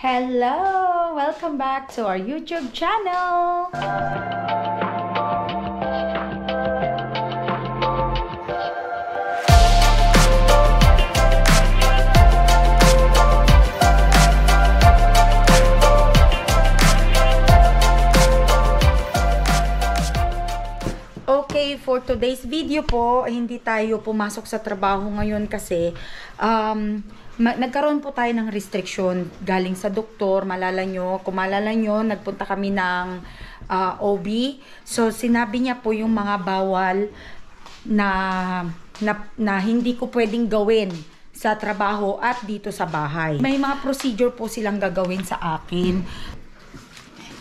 Hello! Welcome back to our YouTube channel! Okay, for today's video po, hindi tayo pumasok sa trabaho ngayon kasi nagkaroon po tayo ng restriction galing sa doktor. Kung malala nyo, nagpunta kami ng OB. So, sinabi niya po yung mga bawal na hindi ko pwedeng gawin sa trabaho at dito sa bahay. May mga procedure po silang gagawin sa akin.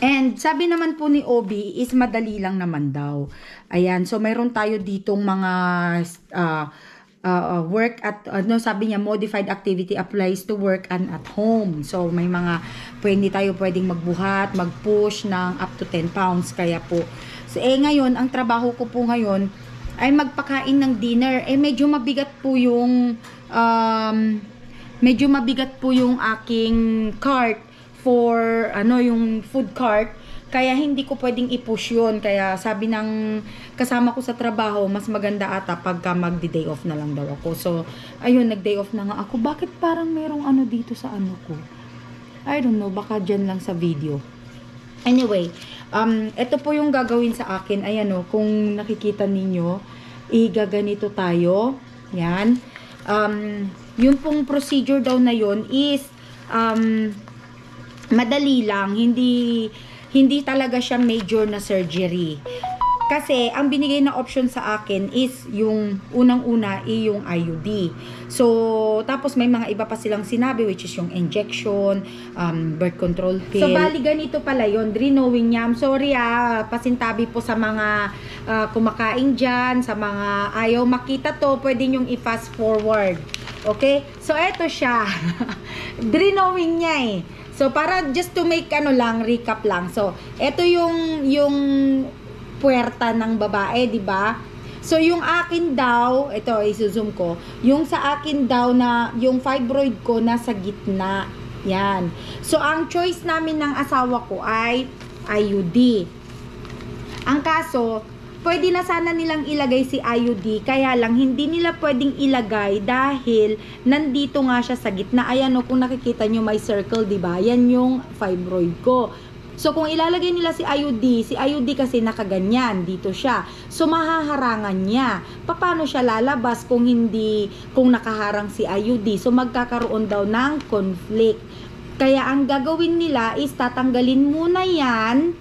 And sabi naman po ni OB is madali lang naman daw. Ayan, so mayroon tayo ditong mga work at sabi niya modified activity applies to work and at home. So may mga hindi tayo pwedeng magbuhat, mag-push ng up to 10 pounds kaya po. So ngayon ang trabaho ko po ngayon ay magpakain ng dinner. Medyo mabigat po yung aking cart for yung food cart, kaya hindi ko pwedeng i-push yun. Kaya sabi ng kasama ko sa trabaho, mas maganda ata pagka magdi-day off na lang daw ako. So ayun, nag-day off na nga ako. Bakit parang merong dito sa ko? I don't know, baka dyan lang sa video. Anyway, ito po yung gagawin sa akin. Ayan kung nakikita ninyo, igaganito tayo. Yan. Yung pong procedure daw na yun is madali lang, hindi talaga siya major na surgery. Kasi ang binigay na option sa akin is yung unang-una yung IUD. So, tapos may mga iba pa silang sinabi which is yung injection, birth control pill. So, bali ganito pala yun, drenowing niya. I'm sorry pasintabi po sa mga kumakain dyan, sa mga ayaw makita to, pwede nyong i-fast forward. Okay? So, eto siya. Drenowing niya So, para just to make recap lang. So, ito yung puwerta ng babae, di ba? So, yung akin daw, ito, i-zoom ko. Yung sa akin daw na, yung fibroid ko nasa gitna. Yan. So, ang choice namin ng asawa ko ay IUD. Ang kaso, pwede na sana nilang ilagay si IUD, kaya lang hindi nila pwedeng ilagay dahil nandito nga siya sa gitna. Ayan kung nakikita nyo may circle, diba? Yan yung fibroid ko. So kung ilalagay nila si IUD kasi nakaganyan, dito siya. So mahaharangan niya. Paano siya lalabas kung nakaharang si IUD? So magkakaroon daw ng conflict. Kaya ang gagawin nila is tatanggalin muna yan,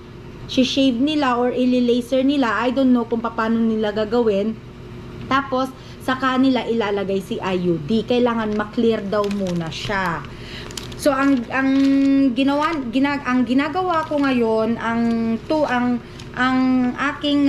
shave nila or ili-laser nila. I don't know kung paano nila gagawin. Tapos, saka nila ilalagay si IUD. Kailangan maklear daw muna siya. So, ang ginagawa ko ngayon, ang aking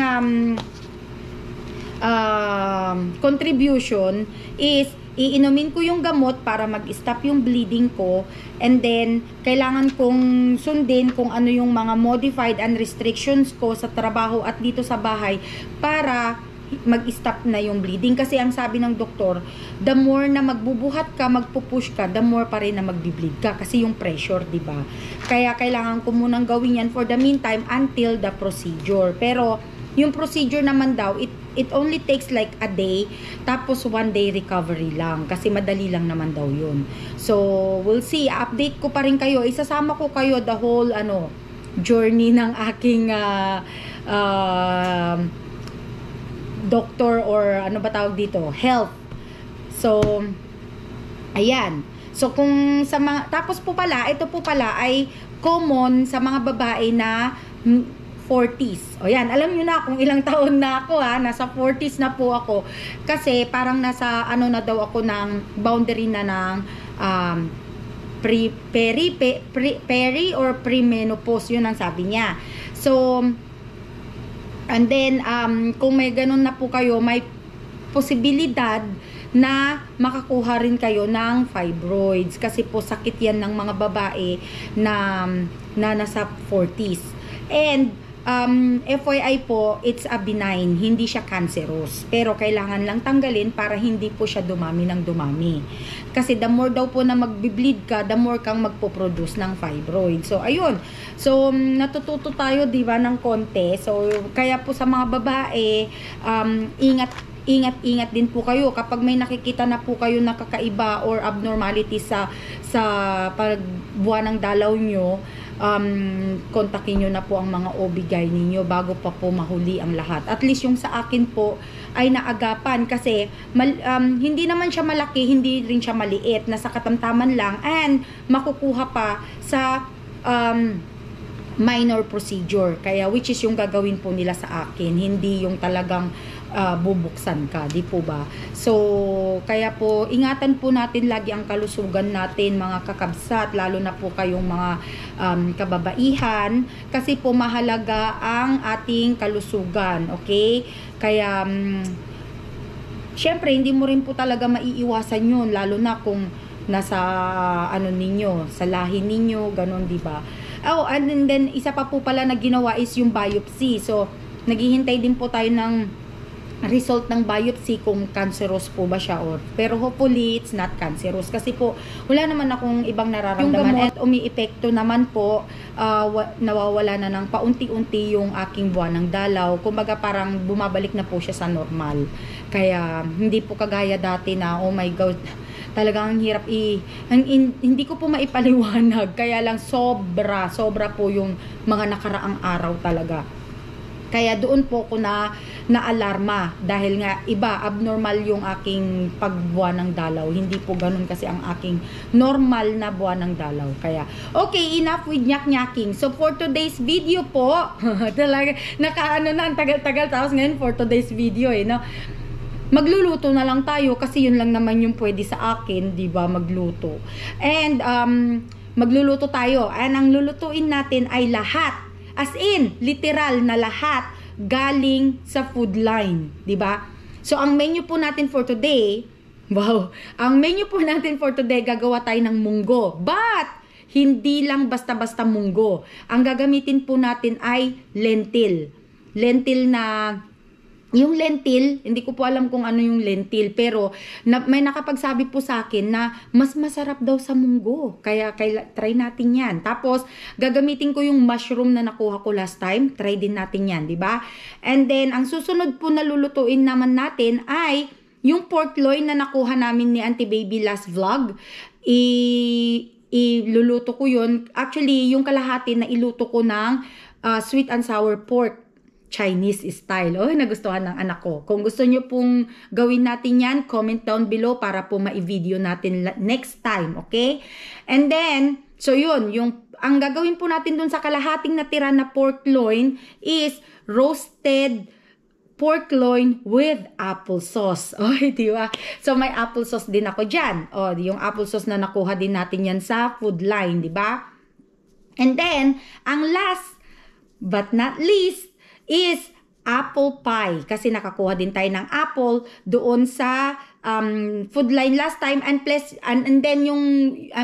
contribution is iinumin ko yung gamot para mag-stop yung bleeding ko, and then kailangan kong sundin kung ano yung mga modified and restrictions ko sa trabaho at dito sa bahay para mag-stop na yung bleeding. Kasi ang sabi ng doktor, the more na magbubuhat ka, magpupush ka, the more pa rin na magbi-bleed ka kasi yung pressure, di ba? Kaya kailangan ko munang gawin yan for the meantime until the procedure. Pero yung procedure naman daw, it only takes like a day, tapos 1 day recovery lang. Kasi madali lang naman daw yun. So, we'll see. Update ko pa rin kayo. Isasama ko kayo the whole, journey ng aking doctor or tawag dito? Health. So, ayan. So, kung sa mga, tapos po pala, ito po pala ay common sa mga babae na 40s. O yan, alam nyo na kung ilang taon na ako nasa 40s na po ako. Kasi parang nasa na daw ako ng boundary na ng peri or premenopause, yun ang sabi niya. So, and then, kung may ganun na po kayo, may posibilidad na makakuha rin kayo ng fibroids. Kasi po sakit yan ng mga babae na nasa 40s. And FYI po, it's a benign, hindi siya cancerous. Pero kailangan lang tanggalin para hindi po siya dumami ng dumami. Kasi the more daw po na magbi-bleed ka, the more kang magpo-produce ng fibroid. So, ayun. So, natututo tayo, di ba, ng konti. So, kaya po sa mga babae, ingat din po kayo kapag may nakikita na po kayo na kakaiba or abnormality sa pagbuwan ng dalaw nyo. Kontakin nyo na po ang mga OB-GYN ninyo bago pa po mahuli ang lahat. At least yung sa akin po ay naagapan kasi hindi naman siya malaki, hindi rin siya maliit, nasa katamtaman lang, and makukuha pa sa minor procedure. Kaya which is yung gagawin po nila sa akin, hindi yung talagang bubuksan ka, di po ba? So, kaya po, ingatan po natin lagi ang kalusugan natin, mga kakabsat, lalo na po kayong mga kababaihan, kasi po mahalaga ang ating kalusugan, okay? Kaya, syempre, hindi mo rin po talaga maiiwasan yun, lalo na kung nasa, ninyo, sa lahi ninyo, ganun, di ba? Oh, and then, isa pa po pala na ginawa is yung biopsy. So, naghihintay din po tayo ng result ng biopsy kung cancerous po ba siya pero hopefully it's not cancerous kasi po wala naman akong ibang nararamdaman at umiepekto naman po, nawawala na ng paunti-unti yung aking buwan ng dalaw, kumbaga parang bumabalik na po siya sa normal, kaya hindi po kagaya dati na oh my god talagang hirap hindi ko po maipaliwanag, kaya lang sobra po yung mga nakaraang araw talaga. Kaya doon po ko na-alarma dahil nga iba, abnormal yung aking pagbuwan ng dalaw. Hindi po ganun kasi ang aking normal na buwan ng dalaw. Kaya, okay, enough with nyak-nyaking. So, for today's video po, talaga, ang tagal-tagal tapos ngayon for today's video no? Magluluto na lang tayo kasi yun lang naman yung pwede sa akin, di ba, magluto. And, magluluto tayo. And ang lulutuin natin ay lahat. As in, literal na lahat galing sa food line, di ba? So, ang menu po natin for today, ang menu po natin for today, gagawa tayo ng munggo. But, hindi lang basta-basta munggo. Ang gagamitin po natin ay lentil. Lentil na, yung lentil, hindi ko po alam kung ano yung lentil, pero may nakapagsabi po sa akin na mas masarap daw sa munggo. Kaya try natin yan. Tapos, gagamitin ko yung mushroom na nakuha ko last time. Try din natin yan, di ba? And then, ang susunod po na lulutuin naman natin ay yung pork loin na nakuha namin ni Auntie Baby last vlog. Iluluto ko yun. Actually, yung kalahati na iluto ko ng sweet and sour pork. Chinese style. Oh, nagustuhan ng anak ko. Kung gusto nyo pong gawin natin yan, comment down below para po ma-video natin next time, okay? And then, so yun, ang gagawin po natin dun sa kalahating natira na pork loin is roasted pork loin with applesauce. Oh, di ba? So, may applesauce din ako dyan. Oh, yung applesauce na nakuha din natin yan sa food line, di ba? And then, ang last but not least, is apple pie. Kasi nakakuha din tayo ng apple doon sa food line last time. And plus, and then yung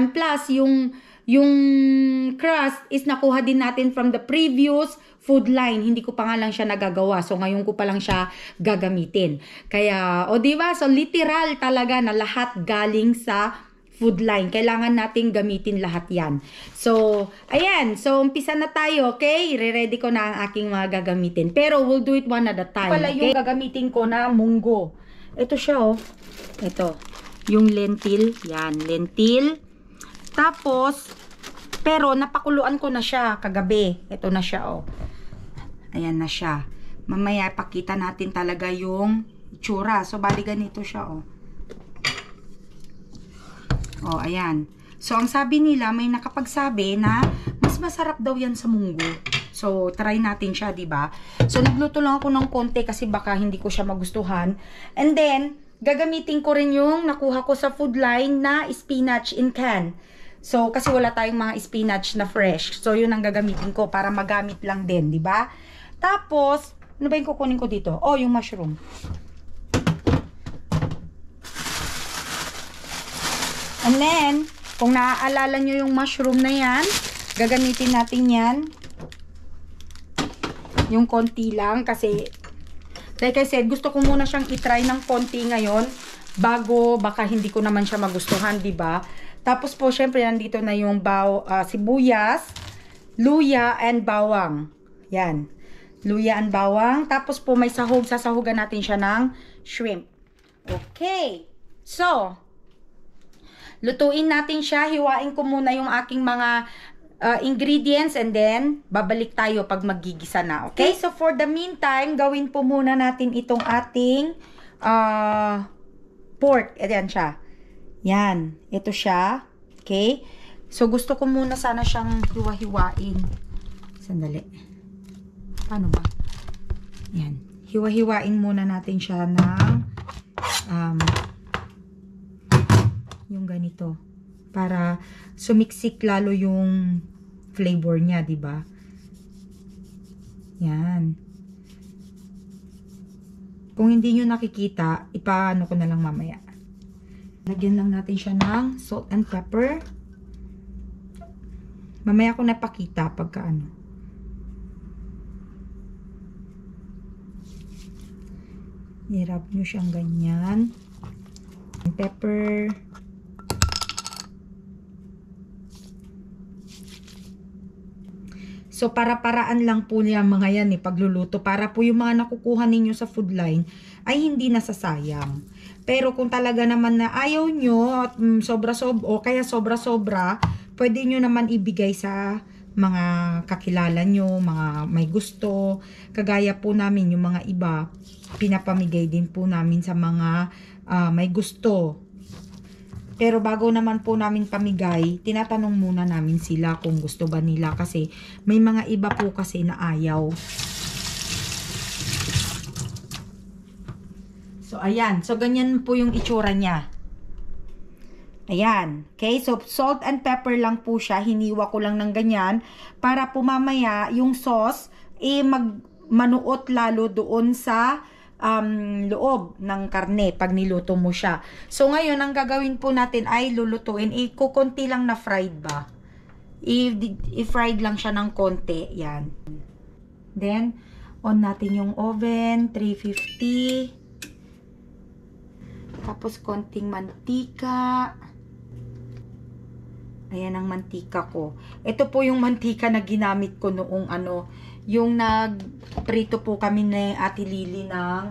crust is nakuha din natin from the previous food line. Hindi ko pa nga lang siya nagagawa. So, ngayon ko pa lang siya gagamitin. Kaya, diba? So, literal talaga na lahat galing sa food line. Kailangan nating gamitin lahat yan. So, ayan. So, umpisa na tayo, okay? I-ready ko na ang aking mga gagamitin. Pero, we'll do it one at a time, okay? Yung gagamitin ko na munggo. Ito siya, oh. Ito. Yung lentil. Yan, lentil. Tapos, pero, napakuluan ko na siya kagabi. Ito na siya, oh. Ayan na siya. Mamaya, pakita natin talaga yung itsura. So, bali ganito siya, oh. Oh, ayan. So, ang sabi nila, may nakapagsabi na mas masarap daw yan sa munggo. So, try natin siya, diba? So, nagluto lang ako ng konti kasi baka hindi ko siya magustuhan. And then, gagamitin ko rin yung nakuha ko sa food line na spinach in can. So, kasi wala tayong mga spinach na fresh. So, yun ang gagamitin ko para magamit lang din, diba? Tapos, ano ba yung kukunin ko dito? Oh, yung mushroom. And then, kung naaalala nyo yung mushroom na yan, gagamitin natin yan Yung konti lang kasi like I said, gusto ko muna siyang i-try ng konti ngayon bago baka hindi ko naman siya magustuhan, 'di ba? Tapos po syempre nandito na yung sibuyas, luya and bawang. Yan. Luya and bawang. Tapos po may sahog, sasahugan natin siya ng shrimp. Okay. So, lutuin natin siya. Hiwain ko muna yung aking mga ingredients and then babalik tayo pag maggigisa na. Okay? So, for the meantime, gawin po muna natin itong ating pork. Ayan siya. Yan. Ito siya. Okay? So, gusto ko muna sana siyang hiwa-hiwain. Sandali. Paano ba? Yan. Hiwa-hiwain muna natin siya ng yung ganito para sumiksik lalo yung flavor niya, 'di ba? Yan. Kung hindi niyo nakikita, ipaano ko na lang mamaya. Lagyan lang natin siya ng salt and pepper. Mamaya ko napakita pagka ano. Hirap nyo siyang ganyan. Pepper. So, para-paraan lang po niya mga yan pagluluto. Para po yung mga nakukuha ninyo sa food line ay hindi nasasayang. Pero kung talaga naman na ayaw nyo at sobra-sobra o kaya sobra-sobra, pwede nyo naman ibigay sa mga kakilala nyo, mga may gusto. Kagaya po namin yung mga iba, pinapamigay din po namin sa mga may gusto. Pero bago naman po namin pamigay, tinatanong muna namin sila kung gusto ba nila kasi may mga iba po kasi na ayaw. So, ayan. So, ganyan po yung itsura niya. Ayan. Okay? So, salt and pepper lang po siya. Hiniwa ko lang ng ganyan para po mamaya yung sauce manuot lalo doon sa loob ng karne pag niluto mo siya. So, ngayon, ang gagawin po natin ay lulutuin. Kukunti lang na fried ba? I-fried lang siya ng konti. Yan. Then, on natin yung oven. 350. Tapos, konting mantika. Ayan ang mantika ko. Ito po yung mantika na ginamit ko noong yung nagprito po kami ni Ate Lily ng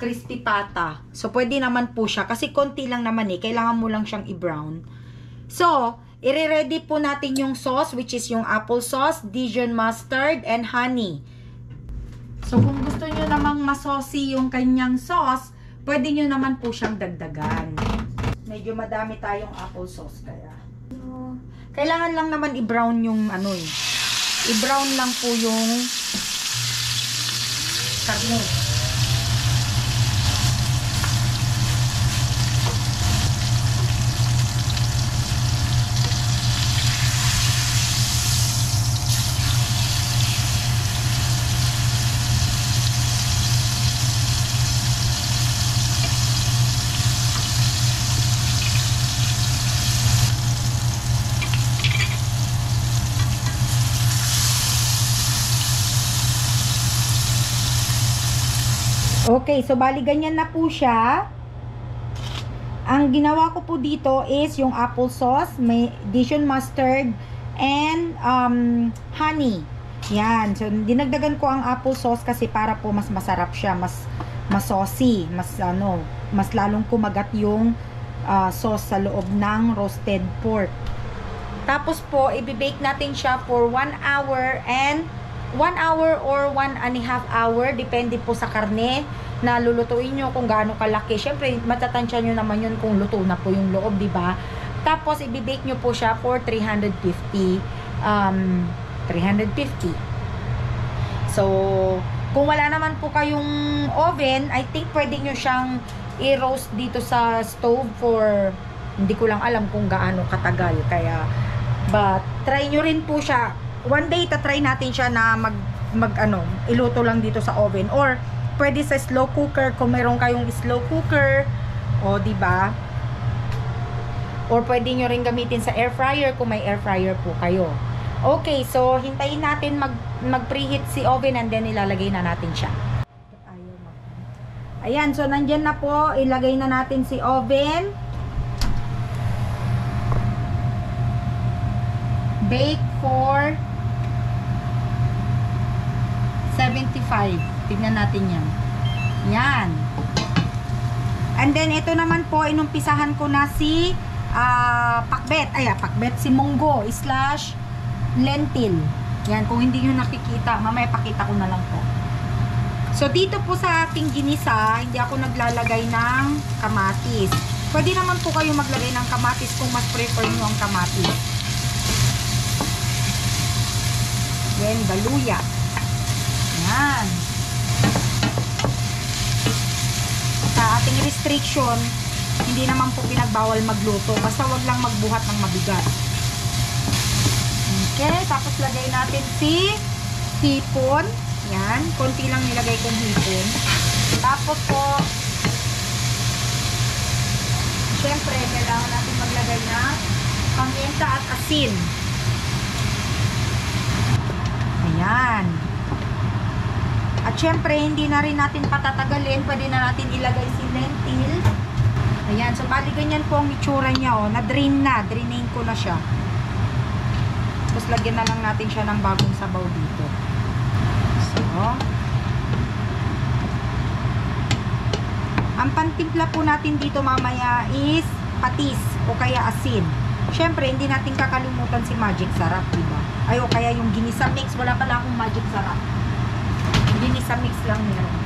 crispy pata. So, pwede naman po siya. Kasi konti lang naman kailangan mo lang siyang i-brown. So, i-ready po natin yung sauce, which is yung apple sauce, Dijon mustard, and honey. So, kung gusto nyo namang masaucy yung kanyang sauce, pwede nyo naman po siyang dagdagan. Medyo madami tayong apple sauce kaya. Kailangan lang naman i-brown yung i-brown lang po yung karne. Okay, so bali ganyan na po siya. Ang ginawa ko po dito is yung apple sauce, may Dijon mustard, and honey. Yan. So, dinagdagan ko ang apple sauce kasi para po mas masarap siya, mas saucy, mas lalong kumagat yung sauce sa loob ng roasted pork. Tapos po, i-bake natin siya for 1 hour and 1 hour or 1.5 hour, depende po sa karne na lulutuin nyo kung gaano kalaki. Syempre, matatansya nyo naman yun kung luto na po yung loob, diba? Tapos, i-bake nyo po siya for 350. So, kung wala naman po kayong oven, I think pwede nyo siyang i-roast dito sa stove for, hindi ko lang alam kung gaano katagal. Kaya, but, try nyo rin po siya. One day, tatry natin siya na iluto lang dito sa oven. Or, pwede sa slow cooker, kung meron kayong slow cooker, o, diba? Or, pwede nyo rin gamitin sa air fryer, kung may air fryer po kayo. Okay, so hintayin natin mag-preheat si oven and then ilalagay na natin siya. Ayan, so nandyan na po. Ilagay na natin si oven. Bake for 75. Tignan natin yan. Yan. And then, ito naman po, inumpisahan ko na si pakbet. Pakbet si munggo / lentil. Yan, kung hindi nyo nakikita, mamaya pakita ko na lang po. So, dito po sa ating ginisa, hindi ako naglalagay ng kamatis. Pwede naman po kayo maglagay ng kamatis kung mas prefer nyo ang kamatis. Then, baluya. Yan. Sa ating restriction, hindi naman po pinagbawal magluto. Basta wag lang magbuhat ng mabigat. Okay, tapos lagay natin si hipon. Yan, konti lang nilagay kong hipon. Tapos po, syempre, kailangan natin maglagay na paminta at asin. Ayan. At syempre, hindi na rin natin patatagalin. Pwede na natin ilagay si lentil. Ayan. So, bali ganyan po ang itsura niya. Oh. Na-drain na. Drainain ko na siya. Tapos, lagyan na lang natin siya ng bagong sabaw dito. So, ang pantimpla po natin dito mamaya is patis o kaya asin. Syempre, hindi natin kakalimutan si magic sarap, diba? Ay, o kaya yung ginisa mix. Wala pala akong magic sarap. Ginisa mix lang meron.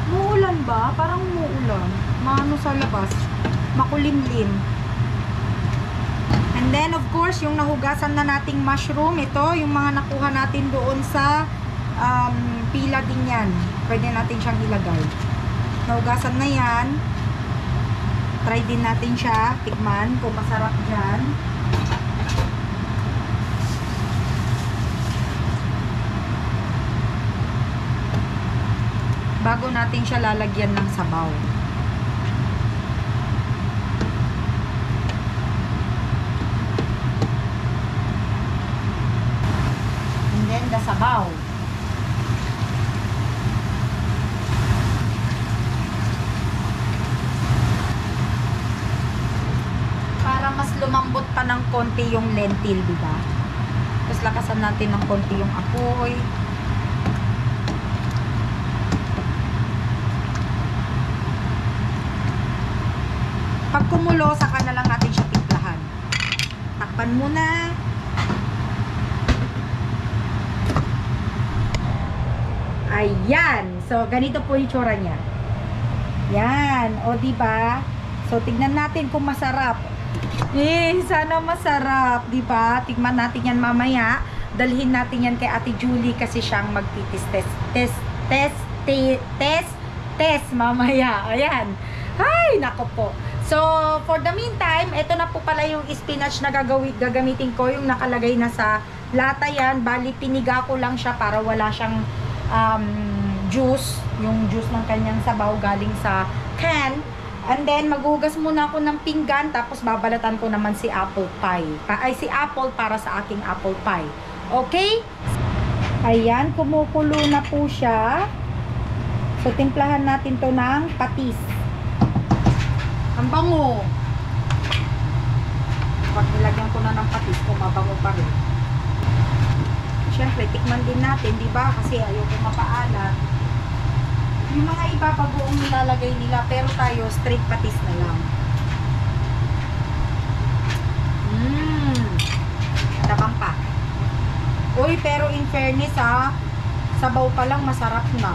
Muulan ba? Parang muulan. Maano sa labas. Makulimlim. And then, of course, yung nahugasan na nating mushroom. Ito, yung mga nakuha natin doon sa pila din yan. Pwede natin siyang ilagay. Nahugasan na yan. Try din natin siya. Tikman kung masarap dyan. Bago natin siya lalagyan ng sabaw. And then the sabaw. Para mas lumambot pa ng konti yung lentil, diba? Tapos lakasan natin ng konti yung apoy. Pag kumulo, saka na lang natin siya timplahan. Takpan muna. Ayan. So, ganito po yung tsura niya. Yan. O, diba? So, tignan natin kung masarap. Sana masarap. Diba? Tignan natin yan mamaya. Dalhin natin yan kay Ate Julie kasi siyang test mamaya. Ayan. Ay, nako po. So, for the meantime, ito na po pala yung spinach na gagamitin ko. Yung nakalagay na sa lata yan. Bali, piniga ko lang siya para wala siyang juice. Yung juice ng kanyang sabaw galing sa can. And then, maghugas muna ako ng pinggan. Tapos, babalatan ko naman si apple pie. Si apple para sa aking apple pie. Okay? Ayan, kumukulo na po siya. So, timplahan natin to ng patis. Ang bango. Pag nilagyan ko na ng patis, mabango pa rin. Siyempre, tikman din natin, di ba? Kasi ayoko mapaalat. Yung mga iba bagoong nilalagay nila, pero tayo, straight patis na lang. Tabang pa. Uy, pero in fairness ha, sabaw pa lang masarap na.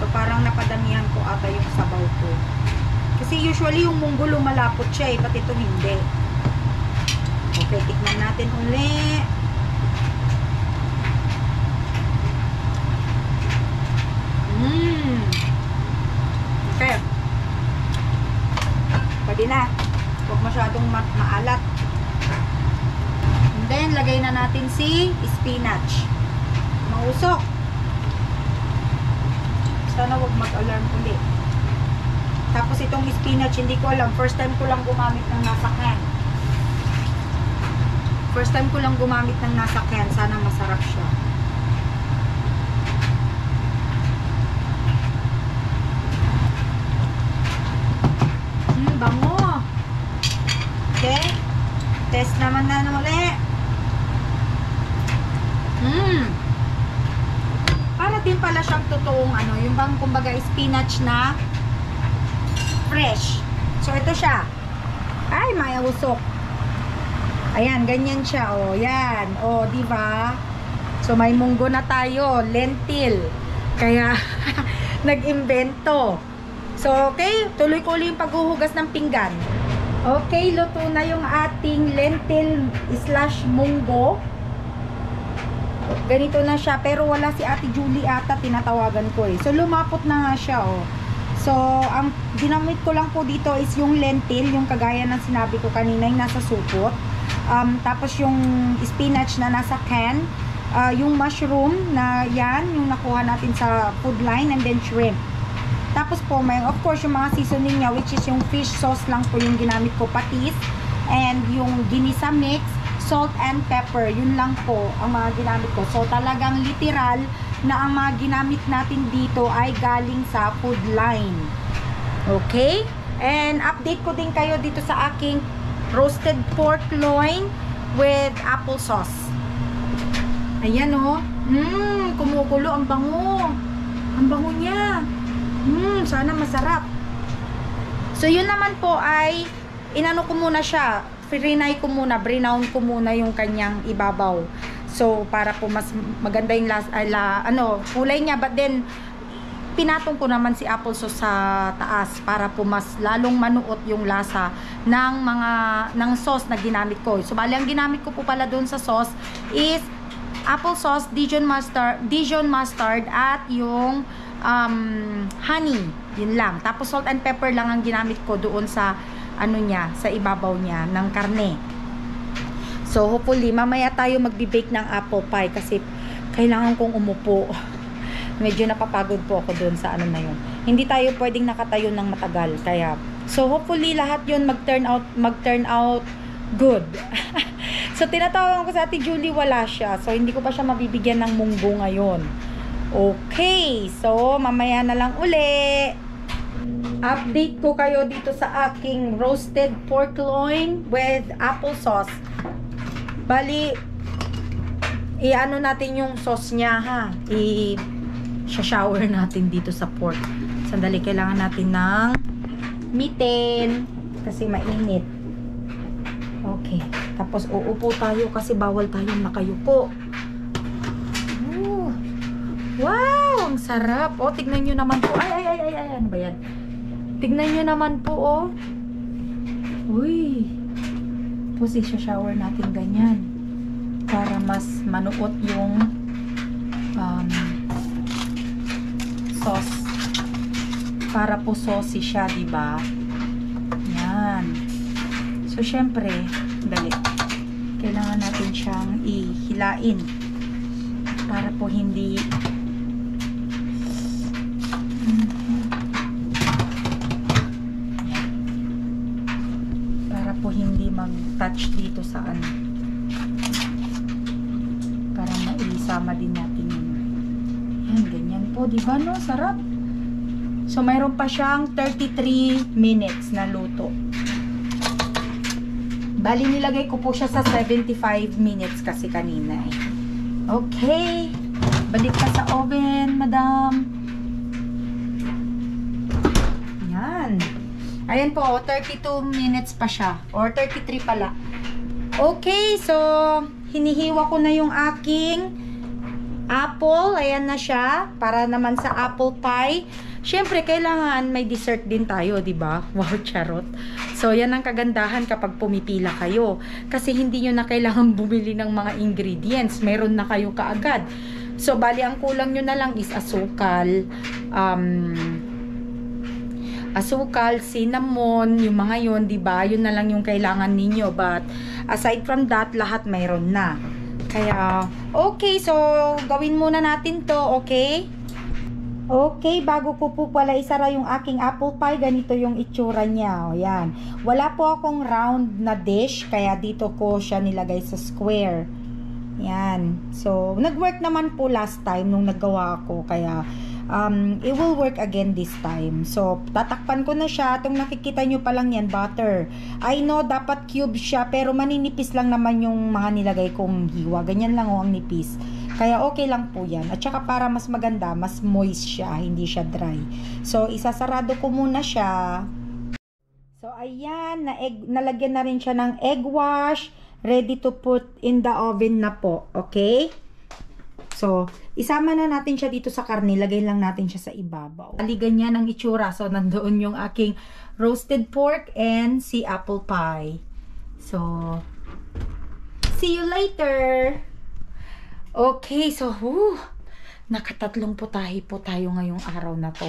So, parang napadamihan ko ata yung sabaw ko. Kasi usually yung munggo lumalapot siya eh, pati ito hindi. Okay, tikman natin uli. Okay. Pwede na. Huwag masyadong maalat. And then, lagay na natin si spinach. Mausok. Sana huwag mag-alarm ulit. Tapos itong spinach, hindi ko alam. First time ko lang gumamit ng nasa can. First time ko lang gumamit ng nasa can. Sana masarap siya. Bango. Okay. Test naman na ulit. Para din pala siyang totoong ano, yung bang kumbaga spinach na fresh. So ito siya. Ay, may usok. Ayan, ganyan siya, oh. Yan, oh, di ba? So may munggo na tayo, lentil. Kaya nag-imbento. So okay, tuloy ko ulit yung paghuhugas ng pinggan. Okay, luto na yung ating lentil / munggo. Ganito na siya, pero wala si Ate Julie ata, tinatawagan ko eh. So lumapot na nga siya, oh. So ang ginamit ko lang po dito is yung lentil, yung kagaya ng sinabi ko kanina, yung nasa supot. Tapos yung spinach na nasa can, yung mushroom na yan, yung nakuha natin sa food line, and then shrimp. Tapos po may of course yung mga seasoning niya, which is yung fish sauce lang po yung ginamit ko, patis, and yung ginisa mix, salt and pepper, yun lang po ang mga ginamit ko. So talagang literal na ang mga ginamit natin dito ay galing sa food line. Okay? And update ko din kayo dito sa aking roasted pork loin with applesauce. Ayan, oh. Kumukulo, ang bango. Ang bango niya. Sana masarap. So yun naman po ay inano ko muna siya, frinay ko muna, brinown ko muna yung kanyang ibabaw. So para po mas maganda yung kulay niya, but then pinatong ko naman si applesauce sa taas para po mas lalong manuot yung lasa ng sauce na ginamit ko. So bali ang ginamit ko po pala doon sa sauce is applesauce, Dijon mustard at yung honey. Yun lang. Tapos salt and pepper lang ang ginamit ko doon sa sa ibabaw niya ng karne. So hopefully mamaya tayo magbi-bake ng apple pie kasi kailangan kong umupo. Medyo napapagod po ako doon sa na yun. Hindi tayo pwedeng nakatayo ng matagal. Kaya so hopefully lahat yun mag-turn out good. So tinatawagan ko sa Ate Julie, wala siya. So hindi ko pa siya mabibigyan ng munggo ngayon. Okay, so mamaya na lang uli. Update ko kayo dito sa aking roasted pork loin with applesauce. Bali, i-ano natin yung sauce niya, ha. I-shower natin dito sa pork. Sandali, kailangan natin ng mitten kasi mainit. Okay, tapos uupo tayo kasi bawal tayong nakayuko. Wow, ang sarap. Oh, tignan nyo naman po. Ay, ano ba yan? Tignan nyo naman po, oh. Uy. Tapos i-shower natin ganyan. Para mas manuot yung sauce. Para po saucy siya, diba? Yan. So, syempre, dali. Kailangan natin siyang ihilain. Para po hindi mag-touch dito sa para maisama din natin yun. Yan, ganyan po, diba, no? Sarap. So mayroon pa siyang 33 minutes na luto. Bali nilagay ko po siya sa 75 minutes kasi kanina eh. Okay, balik ka sa oven, madam. Yan. Ayan po, 32 minutes pa siya. Or 33 pala. Okay, so hinihiwa ko na yung aking apple. Ayan na siya. Para naman sa apple pie. Siyempre, kailangan may dessert din tayo, diba? Wow, charot. So, yan ang kagandahan kapag pumipila kayo. Kasi hindi nyo na kailangan bumili ng mga ingredients. Meron na kayo kaagad. So, bali, ang kulang nyo na lang is asukal, cinnamon, yung mga yun, diba? Yun na lang yung kailangan ninyo. But, aside from that, lahat mayroon na. Kaya, okay. So, gawin muna natin to, okay? Okay, bago ko po pala isara yung aking apple pie, ganito yung itsura niya. O, yan. Wala po akong round na dish, kaya dito ko siya nilagay sa square. Yan. So, nag-work naman po last time nung naggawa ako, kaya it will work again this time. So, tatakpan ko na siya. Itong nakikita nyo pa lang yan, butter. I know, dapat cube siya, pero maninipis lang naman yung mga nilagay kong hiwa. Ganyan lang ang nipis. Kaya okay lang po yan. At saka para mas maganda, mas moist siya, hindi siya dry. So, isasarado ko muna siya. So, ayan, nalagyan na rin siya ng egg wash. Ready to put in the oven na po. Okay? So, isama na natin siya dito sa karne. Lagay lang natin siya sa ibabaw. Aligan niya ng itsura. So, nandoon yung aking roasted pork and si apple pie. So, see you later! Okay, so, nakatatlong putahe po tayo ngayong araw na to.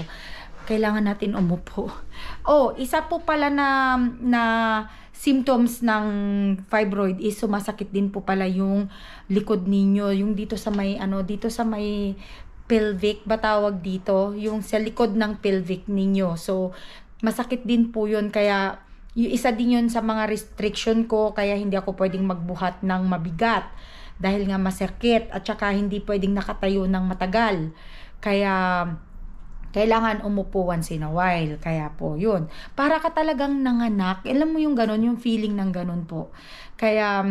Kailangan natin umupo. Oh, isa po pala na symptoms ng fibroid is sumasakit din po pala yung likod ninyo, yung dito sa may dito sa may pelvic ba tawag dito, yung sa likod ng pelvic ninyo. So masakit din po yun, kaya yung isa din yun sa mga restriction ko, kaya hindi ako pwedeng magbuhat ng mabigat dahil nga masakit, at saka hindi pwedeng nakatayo ng matagal. Kaya kailangan umupo once in a while. Kaya po, yun. Para ka talagang nanganak. Alam mo yung ganun, yung feeling ng ganun po. Kaya,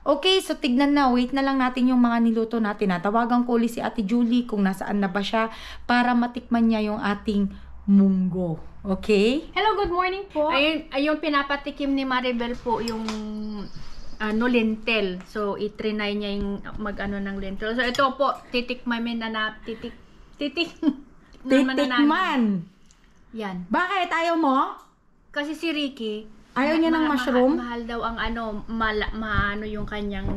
okay, so tignan na. Wait na lang natin yung mga niluto natin. Tawagan ko ulit si Ate Julie kung nasaan na ba siya para matikman niya yung ating munggo. Okay? Hello, good morning po. Ayun pinapatikim ni Maribel po yung lentil. So, i-trinay niya yung ng lentil. So, ito po, titikman na Titikman. Yan. Bakit? Ayaw mo? Kasi si Ricky, ayaw niya ng mushroom? Mahal daw ang maano yung kanyang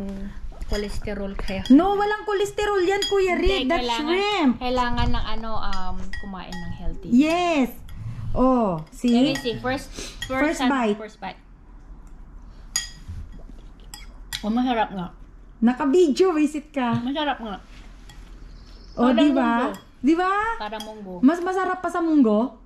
cholesterol, kaya. No, walang cholesterol yan, Kuya Rick. That's shrimp. Kailangan ng kumain ng healthy. Yes. Oh, see? Let me see. First bite. First bite. Oh, masarap nga. Naka-video, visit ka. Masarap nga. Oh, di ba? Di ba? Parang munggo. Mas masarap pa sa munggo?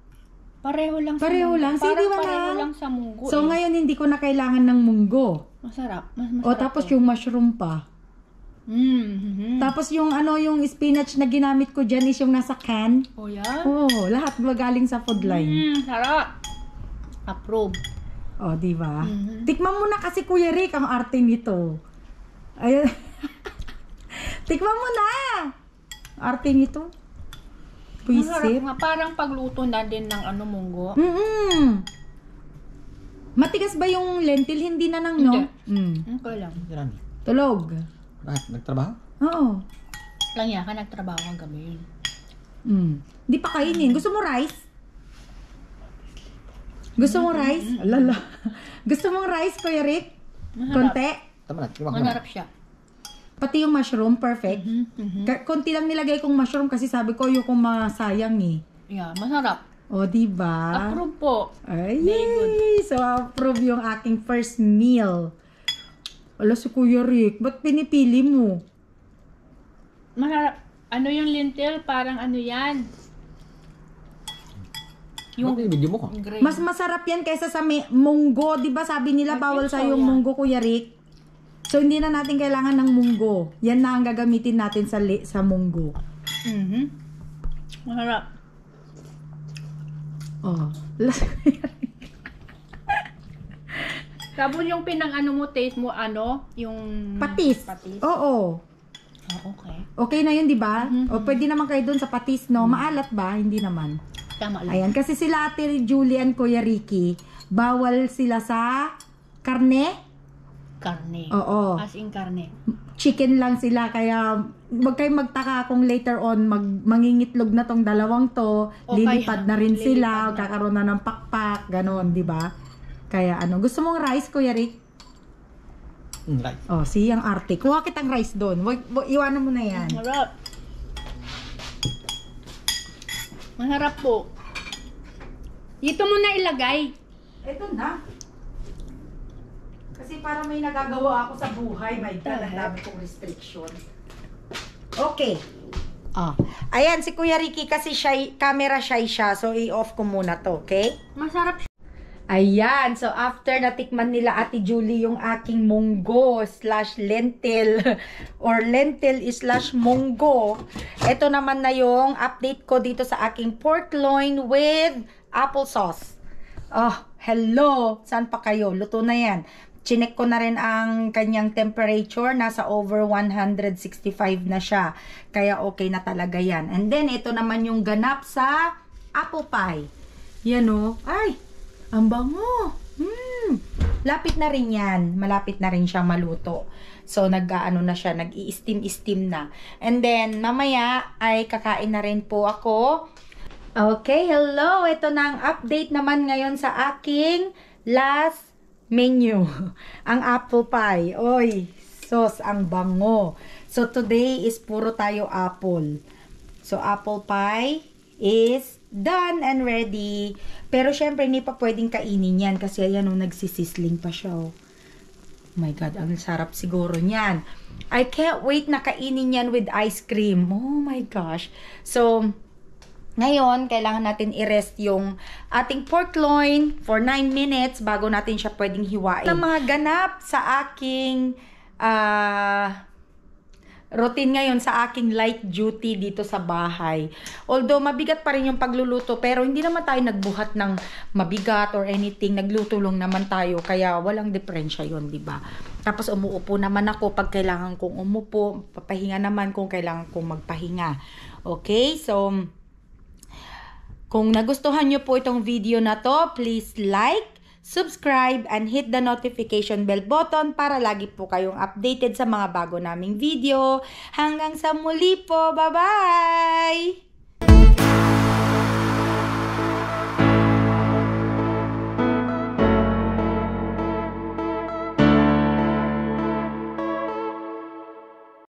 Pareho lang Pareho lang. Sige, pareho lang sa munggo. So, ngayon hindi ko na kailangan ng munggo. Masarap. Masarap. O, tapos yung mushroom pa. Tapos yung yung spinach na ginamit ko dyan is yung nasa can. Oh, yeah? Oh, lahat galing sa food line. Sarap. Approve. Oh, di ba? Tikman mo na kasi, Kuya Rick, ang arte nito. Ayun. Tikman mo na. Arte nito. Masarap nga. Parang pagluto na din ng munggo. Matigas ba yung lentil? Hindi na nang, no? Okay lang. Tulog. Bakit? Nagtrabaho? Oo. Lang yan ka, nagtrabaho ang gabi yun. Di pa kainin. Gusto mo rice? Gusto mo rice? Alala. Gusto mong rice, Kuya Rick? Konti? Tama na. Masarap siya. Pati yung mushroom, perfect. Konti lang nilagay kong mushroom kasi sabi ko yung masayang eh. Yeah, masarap. O, diba? Approve po. Ay, Very good. So, approve yung aking first meal. Ala, si Kuya Rick, ba't pinipili mo? Masarap. Yung lentil? Parang yan. Yung video mo ko. Grain. Mas masarap yan kaysa sa munggo. Diba sabi nila bawal sa yung munggo, Kuya Rick? So, hindi na natin kailangan ng munggo. Yan na ang gagamitin natin sa munggo. Masarap. Oh. Tapos yung mo, taste mo, yung... Patis. Oo. Okay. Okay na yun, di ba? O pwede naman kayo dun sa patis, no? Maalat ba? Hindi naman. Tama lang. Ayan, kasi sila Ate Julie and Kuya Ricky, bawal sila sa karne. Karne. Oo. As in karne. Chicken lang sila, kaya wag kayong magtaka kung later on mangingitlog na tong dalawang to, Okay, lilipad na rin sila, lilipad na. kakaroon na ng pakpak, ganon, di ba? Kaya gusto mong rice, Kuya Rick? Right. Oh, see, ang arte. Kuha kitang rice doon. Iwanan mo na yan. Masarap. Masarap po. Dito mo na ilagay. Ito na. Kasi para may nagagawa ako sa buhay, my God, ang dami kong restriction. Okay. Oh. Ayan, si Kuya Ricky kasi camera shy siya. So, i-off ko muna to, okay? Masarap siya. Ayan, so after natikman nila Ate Julie yung aking munggo / lentil or lentil / munggo, ito naman na yung update ko dito sa aking pork loin with applesauce. Oh, hello! Saan pa kayo? Luto na yan. Chinek ko na rin ang kanyang temperature. Nasa over 165 na siya. Kaya okay na talaga yan. And then, ito naman yung ganap sa apple pie. Yan o. Ay! Ang bango. Lapit na rin yan. Malapit na rin siyang maluto. So, nag-ano na siya. Nag-i-steam na. And then, mamaya ay kakain na rin po ako. Okay, hello. Ito na ang update naman ngayon sa aking last menu. Ang apple pie. Oy, sos, ang bango. So, today is puro tayo apple. So, apple pie is done and ready. Pero syempre hindi pa pwedeng kainin yan kasi ayan nagsisisling pa siya. Oh my God, ang sarap siguro niyan. I can't wait na kainin yan with ice cream. Oh my gosh. So, ngayon, kailangan natin i-rest yung ating pork loin for 9 minutes bago natin siya pwedeng hiwain. Ang mga ganap sa aking routine ngayon sa aking light duty dito sa bahay. Although mabigat pa rin yung pagluluto, pero hindi naman tayo nagbuhat ng mabigat or anything. Nagluto lang naman tayo, kaya walang diferensya yun, di ba? Tapos umuupo naman ako pag kailangan kong umupo, papahinga naman kung kailangan kong magpahinga. Okay? So, kung nagustuhan nyo po itong video na to, please like, subscribe, and hit the notification bell button para lagi po kayong updated sa mga bago naming video. Hanggang sa muli po. Bye-bye!